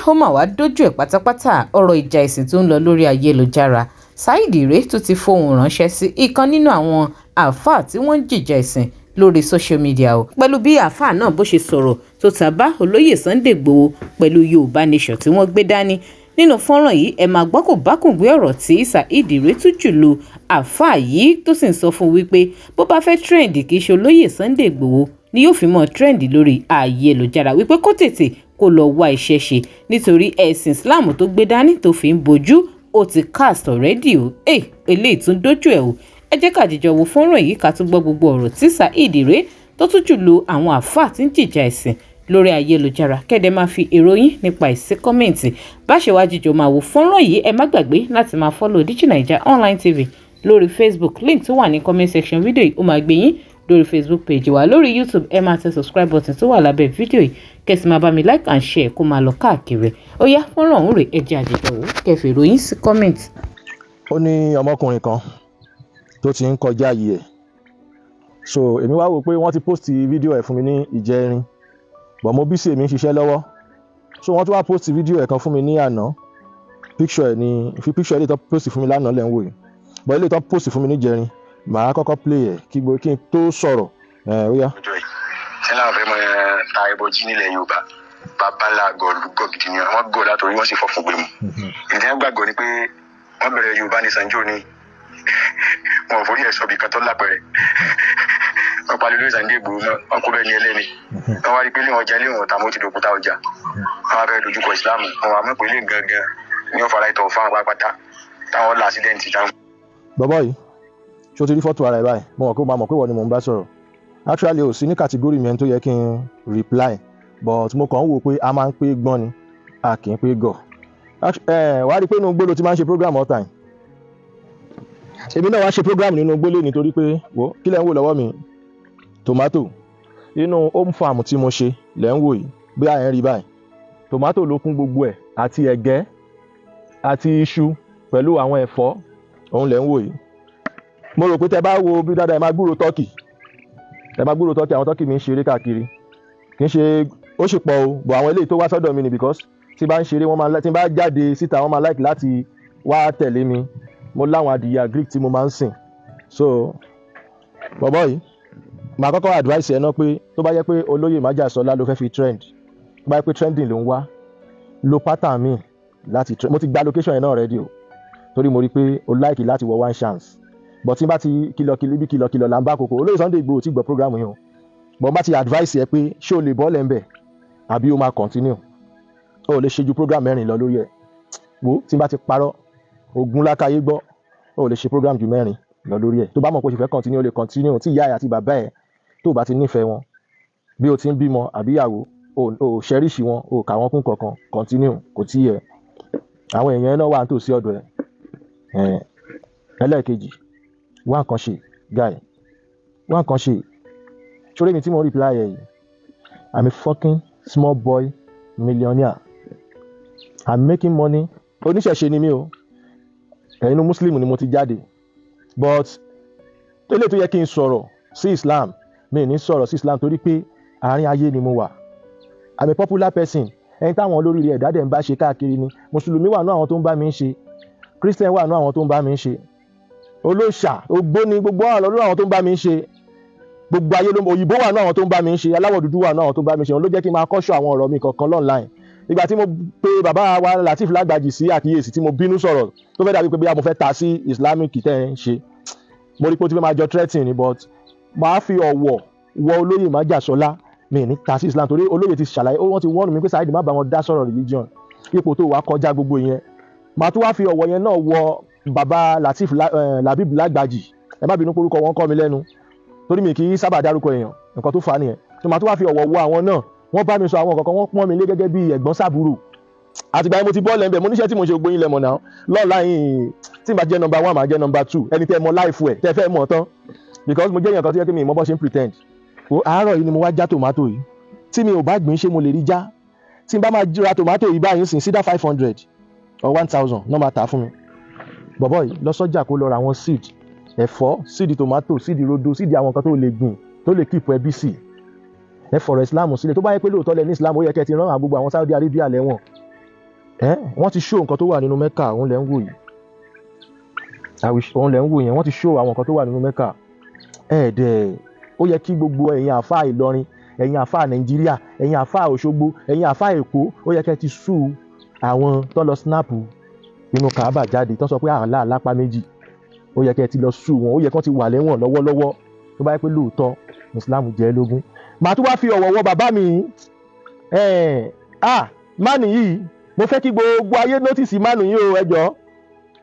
ó mà wá dójú ẹ̀ pátápátá ọ̀rọ̀ ìjà ẹ̀sìn tó ń lọ lórí ayélujára. Saheed Ire tún ti fohùn ránṣẹ́ sí ìkan nínú àwọn àáfàá tí wọ́n ń jìjà ẹ̀sìn lórí social media o, pẹ̀lú bí àáfàá náà bó ṣe sọ̀rọ̀ tó tàbá olóyè Sunday Igboho pẹ̀lú Yorùbá Nation tí wọ́n gbé dání. Nínú fọ́nrán yìí ẹ máa gbọ́ kò bákùngbé ọ̀rọ̀ tí Saheed Ire tún jù lu àáfàá yìí tó sì ń sọ fún wípé bó bá fẹ́ trend kì í ṣe olóyè Sunday Igboho ni yóò fi mọ́ trend lórí ayélujára, wípé kó tètè kó lọ wá iṣẹ́ ṣe nítorí ẹ̀sìn Islam tó gbé dání tó fi ń bojú ó ti cast already o. Eléyìí tún dójú ẹ̀ o. Ẹ jẹ́ ká jíjọ wo fọ́nrán yìí ká tún gbọ́ gbogbo ọ̀rọ̀ tí Saheed Ire tó tún jù lu àwọn àáfàá tí ń jìjà ẹ̀sìn lórí ayélujára. Kẹ́dẹ̀ máa fi èrò yín nípa ìsí kọ́mẹ̀ǹtì. Bá ṣe wá jíjọ máa wo fọ́nrán yìí ẹ má gbàgbé láti máa follow DIGINAIJA online TV lórí Facebook, link tó wà ní comment section fídíò yìí ó máa gbé yín lórí Facebook page wa. Lórí YouTube ẹ máa tẹ subscribe button tó wà lábẹ́ fídíò yìí kẹ́sì máa bá mi like and share kó máa lọ káàkiri. Ó yá fọ́nrán ọ̀hún rè ẹ jẹ́ àjẹjọ wò kẹfì ìròyìn sí comment. Ó ní ọmọkùnrin kan tó ti ń kọjá yìí ẹ̀, so èmi wá wò pé wọ́n ti post fídíò ẹ̀ fún mi ní ìjẹrin but mo bí sí èmi ń ṣiṣẹ́ lọ́wọ́, so wọ́n tún wá post fídíò ẹ̀ kan fún mi ní àná. Picture ẹ̀ ni picture ẹ̀ lè tó post fún mi lánàá lẹ́ ń wò yìí, but ilé tó post fún mi ní ìjẹrin màá kọ́kọ́ play ẹ̀ kí n tó sọ̀rọ̀. Ó yá. Ṣé láwọn fẹ́ mọ ta ìbòjì nílẹ̀ Yorùbá babalá gọ̀ọ̀lùgọ̀ gidi ni wọ́n gọ̀ látòrí wọ́n sì fọ́ fún gbẹ̀mù. Ìdí wọn gbàgbọ́ ni pé wọ́n bẹ̀rẹ̀ Yorùbá ní sanjó ni wọn ò forí ẹ̀ sọ̀bì kan tó lápẹ̀rẹ̀ wọ́n palẹ̀ lórí Sunday Igboho mọ́ wọn kó bẹ́ẹ̀ ní ẹlẹ́ni wọ́n wá rí pé léwọn ọjà léwọn tàmó ti dòkúta ọjà wọ́n wá fẹ́ dojúkọ ìsìláàmù wọn wá mọ̀ pé lè gangan ní ọ̀fà láìtọ̀ fún àwọn pátá táwọn la accident táwọn. Bàbá yìí ṣé o ti rí fọ́tò ara ẹ̀ báyìí? Mo mọ̀ pé wọ́n ni mò ń bá sọ̀rọ̀. Actually ò sí ní kàtígórì mi ẹni tó yẹ kí n reply, but mo kàn ń wò pé a máa ń pé gbọ́n ni a kì í pé gọ̀. Wàá rí i pé inú gbóló ti máa ń ṣe program all time. Èmi náà wá ṣe program nínú gbólé nítorí pé wò kí lẹ́ ń wò lọ́wọ́ mi, tomato inú home farm tí mo ṣe lẹ́ ń wò yìí bí à ń rí báyìí. Tomato ló kún gbogbo ẹ̀ àti ẹ̀gẹ́ àti iṣu pẹ̀lú àwọn ẹ̀fọ́ òun lẹ́ ń wò yìí. Mo rò pé tẹ bá wo bí dáadáa ẹ máa gbúrò tọ́kì, àwọn tọ́kì mi ń ṣeré káàkiri, kì í ṣe ó sì pọ̀ o, bọ̀ àwọn eléyìí tó wá sọ́dọ̀ mi ni because tí bá ń ṣeré tí bá jáde síta wọ́n máa like láti wá tẹ̀lé mi. Mo láwọn adìyẹ Greek tí mo máa ń sìn. So bọ̀bọ̀ yìí màá kọ́kọ́ advice ẹ náà pé tó bá yẹ pé olóyè májàsọ́lá ló fẹ́ fi trend, tó bá yẹ pé trending ló ń wá, lo pattern mi láti trend. Mo ti gba location yẹn náà ready o torí mo rí pé o like láti wọ one chance, but tí n bá ti kìlọ̀ là ń bá koko. Olóyè Sunday Igboho ti gbọ́ program yìí o, but bá ti advice ẹ pé ṣé o lè bọ́ lẹ́ńbẹ̀ àbí o máa continue, o lè ṣe ju program 4 lọ lórí ẹ̀. Wo tí n bá ti parọ́ ogun lákàyé gbọ́, o lè ṣe program ju 4 lọ lórí ẹ̀. Tó bá mọ̀ pé o ṣe fẹ́ continue o lè continue, tí ìyá ẹ̀ àti bàbá ẹ̀ tó bá ti nífẹ̀ẹ́ wọn bí o ti ń bímọ àbí ìyàwó o cherish wọn, o kà wọ́n kún kankan, continue kò tí yẹ. Àwọn èèyàn náà wà nítòsí ọ̀dọ̀ ẹ̀. Ẹlẹ́ẹ̀kejì wá nǹkan ṣe guy, wá nǹkan ṣe. Ṣoré mi tí mo reply ẹ̀ yìí, I'm a fucking small boy millionaire, I'm making money. Oníṣẹ̀ṣe ni mí o, inú Muslim ni mo ti jáde, but eléyìí tó yẹ kí n sọ̀rọ̀ sí Islam mi ní sọ̀rọ̀ sí Islam torí pé àárín ayé ni mo wà. I'm a popular person, ẹni táwọn olóríire ẹ̀dá dẹ̀ ń bá ṣe káàkiri ni. Mùsùlùmí wà nú àwọn tó ń bá mi ń ṣe, Christian wà nú àwọn tó ń bá mi ń ṣe, olóòṣà ògbóni gbogbo àwọn lọ́dún àwọn tó ń bá mi ń ṣe, gbogbo ayé ló òyìnbó wà nú àwọn tó ń bá mi ń ṣe, aláwọ̀ dúdú wà nú àwọn tó ń bá mi ń ṣe. Òun ló jẹ́ kí n máa kọ́ṣọ́ àwọn ọ̀rọ̀ mi kankan online. Ìgbà tí mo pe bàbá wa Latif Lágbàjì sí àkíyèsí tí mo bínú sọ̀rọ̀ tó fẹ́ dàbí pé bóyá mo fẹ́ ta sí Islamic tẹ́ ń ṣe, mo rí pé ó ti fẹ́ máa jọ threatening ni, but máa fi ọ̀wọ̀ wọ olóyè májàsọ́lá mi ní ta sí Islam torí olóyè ti ṣàlàyé wọ́n ti wọ́n mi pé Saheed má bá wọn dá sọ̀rọ̀ religion, ipò tó wà kọjá gbogbo yẹn. Màá tún wá fi ọ̀wọ̀ yẹn náà wọ bàbá Latif Labib Lágbàjì, ẹ má bínú porúkọ wọn kọ́ mi lẹ́nu torí mi kì í sábà dárúkọ èèyàn, nǹkan tó fà á nìyẹn. So màá tún wá fi ọ̀wọ̀ wọ àwọn náà, wọ́n bá mi sọ àwọn kankan, wọ́n pọ́n mi lé gẹ́gẹ́ bí ẹ̀gbọ́n sàbúrò. Àtìgbà yẹn mo ti bọ́ lẹ́ńbẹ̀, mo níṣẹ́ tí mo ṣe gbóyin lẹ́mọ̀ náà lọ́ọ̀lá yìí tí n bá jẹ́ number 1 màá jẹ́ number 2, ẹni tẹ́ mọ life ẹ̀ tẹ́ fẹ́ mọ̀ tán, because mo jẹ́ èèyàn kan tó yẹ kí mi ìmọ̀ bọ́ ṣe ń pretend. Àárọ̀ yìí ni mo wá já tòmátò yìí, tí mi ò bá gbìn ṣé mo lè rí já. Tí n bá máa ra tòmátò yìí báyìí sìn sídá 500 or 1000 náà máa tà fún mi. Bọ̀bọ̀ yìí lọ sọ́jà kó lọ ra àwọn seed ẹ̀fọ́, seed tòmátò, seed rodo, seed àwọn kan tó lè gbìn tó lè keep ẹbí sí. Ẹ fọ̀rọ̀ Islam sílẹ̀, tó bá yẹ pé lóòótọ́ lẹ ní Islam ó yẹ kẹ́ ti rán gbogbo àwọn Saudi Arabia lẹ́wọ̀n wọ́n ti show nǹkan tó wà nínú Mẹ́kà òun lẹ́ ń wò yìí òun lẹ́ ń wò yẹn wọ́n ti show àwọn nǹkan tó wà nínú Mẹ́kà ẹ̀ẹ́dẹ̀ ó yẹ kí gbogbo ẹ̀yin àfáà Ìlọrin ẹ̀yin àfáà Nàìjíríà ẹ̀yin àfáà Òṣogbo ẹ̀yin àfáà Èkó ó yẹ kẹ́ ti sue àwọn tó lọ snap inú Kaaba jáde tó sọ pé àlá lápá méjì ó yẹ kẹ́ ti lọ sue wọn ó yẹ kán ti wà lẹ́wọ̀n lọ́wọ́lọ́wọ́ tó bá yẹ pé lóòótọ́ Islam jẹ́ lógún. màá tún wá fi ọ̀wọ̀ wọ bàbá mi mánu yìí mo fẹ́ kí gbogbo ayé nọ́tìsì mánu yìí o ẹjọ́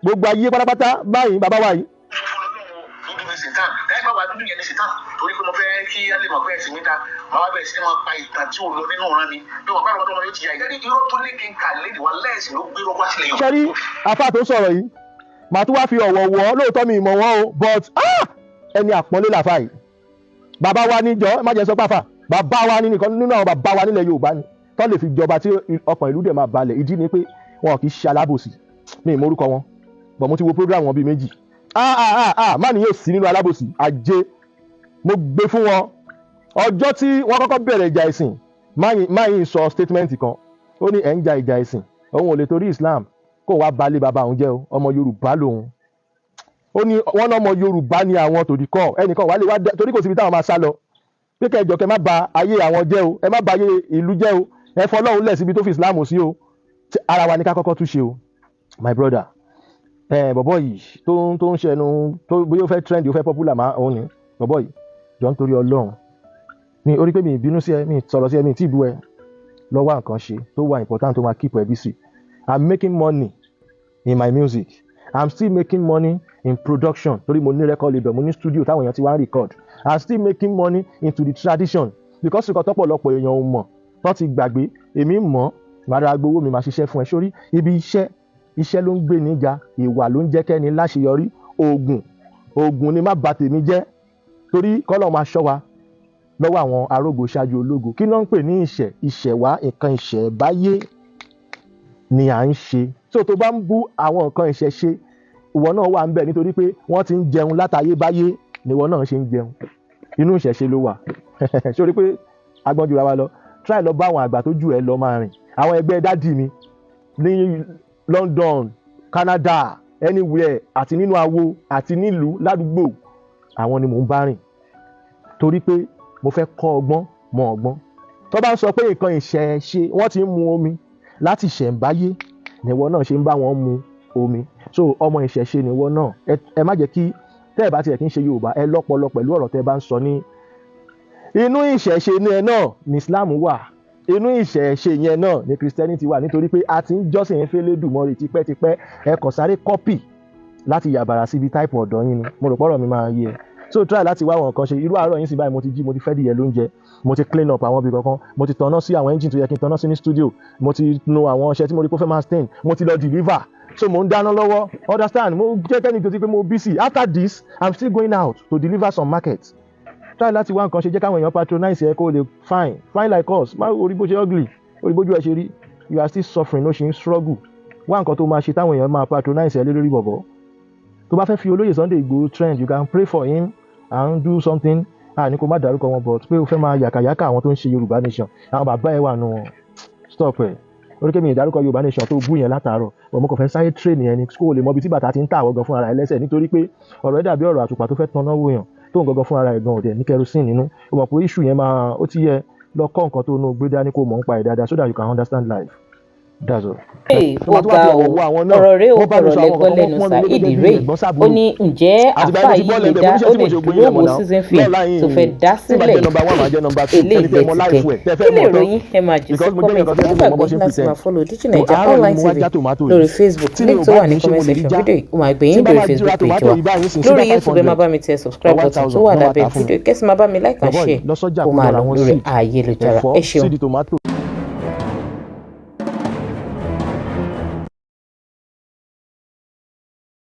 gbogbo ayé pátápátá báyìí bàbá wa yìí. torí pé mo fẹ́ kí á lè mọ̀ pé ẹ̀sìn mi ta màá wá bẹ̀rẹ̀ sí máa pa ìtàn tí ò lọ nínú ọ̀ràn mi bí wọ́n bá lọ́wọ́ tó wọn yóò ti yà ìdájí irọ́ tó lé kí n kà lédè wá lẹ́ẹ̀sìn ló gbé rọ́pá sílẹ̀ yìí. sẹ́rí afá tó sọ̀rọ̀ yìí màá tún wá fi ọ̀wọ̀ wọ̀ lóòótọ́ mi ìmọ̀ wọn o but ẹni àpọ́nlé làfà yìí bàbá wa níjọ́ má jẹ́ sọ pàfà bàbá wa ní nìkan nínú àwọn bàbá wa nílẹ̀ Yorùbá ni tó lè fi jọba tí ọkàn ìlú dẹ̀ máa balẹ̀ ìdí ni pé wọn kì í ṣe alábòsí mi ì mórúkọ wọn bọ̀ mo ti wo program wọn bíi méjì má ní yóò sí nínú alábòsí ajé mo gbé fún wọn ọjọ́ tí wọ́n kọ́kọ́ bẹ̀rẹ̀ ìjà ẹ̀sìn máyì sọ statement kan ó ní ẹ̀ ń ja ìjà ẹ̀sìn òun ò lè torí Islam kó wá balẹ̀ bàbá òun jẹ́ o ọmọ Yorùbá lòun ó ní wọ́n náà ọmọ Yorùbá ni àwọn tòdì kọ́ ẹnìkan wà lè wá torí kò síbi táwọn máa sá lọ pé kẹjọ kẹ má ba ayé àwọn jẹ́ o ẹ má ba ayé ìlú jẹ́ o ẹ fọlọ́run lẹ̀ síbi tó fi Islam sí o ara wa ní ká kọ́kọ́ túnṣe o my brother bọ̀bọ̀ yìí tó ń ṣẹnu tó bóyá ó fẹ́ trend ó fẹ́ popular máa òun ni bọ̀bọ̀ yìí jọ ń torí Ọlọ́run mi orí pé mi ìbínú sí ẹ mi sọ̀rọ̀ sí ẹ mi tí ì bú ẹ lọ́wọ́ nǹkan ṣe tó wà important tó máa keep ẹ busy. I'm making money in my music I'm still making money in production torí mo ní record label mo ní studio táwọn èèyàn ti wá ń record I'm still making money into the tradition because nǹkan tọ́pọ̀lọpọ̀ èèyàn ò mọ̀ tó ti gbàgbé èmi mọ̀ màá ra gbowó mi máa ṣiṣẹ́ fún ẹ sórí ibi iṣẹ́ ló ń gbé níjà ìwà ló ń jẹ́ kẹ́ni láṣeyọrí oògùn ni má bà tèmi jẹ́ torí kọ́lọ́ máa ṣọ́ wa lọ́wọ́ àwọn arógo ṣáájú ológo kí ló ń pè ní ìṣẹ̀wá nǹkan ìṣẹ̀báyé ni à ń ṣe tó bá ń bú àwọn nǹkan ìṣẹ̀ṣe ìwọ náà wà ń bẹ̀ nítorí pé wọ́n ti ń jẹun látayébáyé ni ìwọ náà ṣe ń jẹun inú ìṣẹ̀ṣe ló wà sórí pé agbọ́n jura wa lọ try lọ bá àwọn àgbà tó jù ẹ lọ máa rìn àwọn ẹgbẹ́ dádì mi ní London Canada anywhere àti nínú awo àti nílùú ládùúgbò àwọn ni mò ń bá rìn torí pé mo fẹ́ kọ́ ọgbọ́n mọ ọgbọ́n tó bá ń sọ pé nǹkan ìṣẹ̀ṣe wọ́n ti ń mu omi láti ṣẹ̀ǹbáyé níwọ náà ṣe ń bá wọn mu omi so ọmọ ìṣẹ̀ṣe níwọ náà ẹ má jẹ́ kí tẹ́ ẹ bá tiẹ̀ kí ń ṣe Yorùbá ẹ lọ́pọlọ pẹ̀lú ọ̀rọ̀ tẹ́ ẹ bá ń sọ ní inú ìṣẹ̀ṣe yẹn náà ní Islam wà inú ìṣẹ̀ṣe yẹn náà ní Christianity wà nítorí pé a ti ń jọ́sìn f'Elédùmarè tipẹ́tipẹ́ ẹ kàn sáré kọ́pì láti yàbàrà síbi táìpù ọ̀dọ́ yín ni mo rò pọ́rọ̀ mi máa yé ẹ so try láti wá àwọn nǹkan ṣe irú àárọ̀ yín sì báyìí mo ti jí mo ti fẹ́ dìyẹ lóúnjẹ mo ti clean up àwọn ibì kankan mo ti tanná sí àwọn engine tó yẹ kí n tanná sí ní studio mo ti nu àwọn ọṣẹ tí mo rí kó fẹ́ máa stain mo ti lọ deliver so mo ń dáná lọ́wọ́ understand mo jẹ́ kẹ́ni tó ti pé mo busy after this I'm still going out to deliver some markets try láti wá nǹkan ṣe jẹ́ káwọn èèyàn patronize ẹ kó lè fine like us má orí bó ṣe ugly orí bójú ẹ ṣe rí you are still suffering ó ṣe ń struggle wá nǹkan tó máa ṣe táwọn èèyàn máa patronize ẹ lórí bọ̀bọ̀ tó bá fẹ́ fi olóyè Sunday Igboho trend you can pray for him and do something ní kó má dárúkọ wọn but pé o fẹ́ máa yàkàyàkà àwọn tó ń ṣe Yorùbá nation àwọn bàbá ẹ wà nù wọn stop ẹ oríkèmí ìdárúkọ Yorùbá nation tó bú yẹn látàárọ̀ ọmọ kò fẹ́ sáré train yẹn ni kó o lè mọ ibi tí bàtà ti ń tà àwọn gan fún ara ẹ lẹ́sẹ̀ nítorí pé ọ̀rọ̀ ẹ dàbí ọ̀rọ̀ àtùpà tó fẹ́ tanná wò yàn tó ń gangan fún ara ẹ gan òde ní kerosene nínú o mọ̀ pé issue yẹn máa ó ti yẹ lọ kọ́ nǹkan tó nù gbé dání kó mọ̀ ń pa ẹ̀ dáadáa so that you can understand life. That's all. Ó ga o ọ̀rọ̀ rẹ̀ ó kọ̀rọ̀ lẹ́gbọ́ lẹ́nu Saheed Ire ó ní ǹjẹ́ àfà yìí lè dá ó lè dúró wo season film tó fẹ́ dá sílẹ̀ eléyìí lẹ́tìkẹ́ kí lè ròyìn ẹ máa jù sí comment ẹ má gbàgbé láti máa follow DIGINAIJA online TV lórí Facebook link tó wà ní comment section fídíò yìí ó máa gbé yín lórí Facebook page wa lórí YouTube ẹ má bá mi tẹ subscribe button tó wà lábẹ́ fídíò kẹ́sì má bá mi like and share kó máa lọ lórí ayélujára ẹ ṣeun.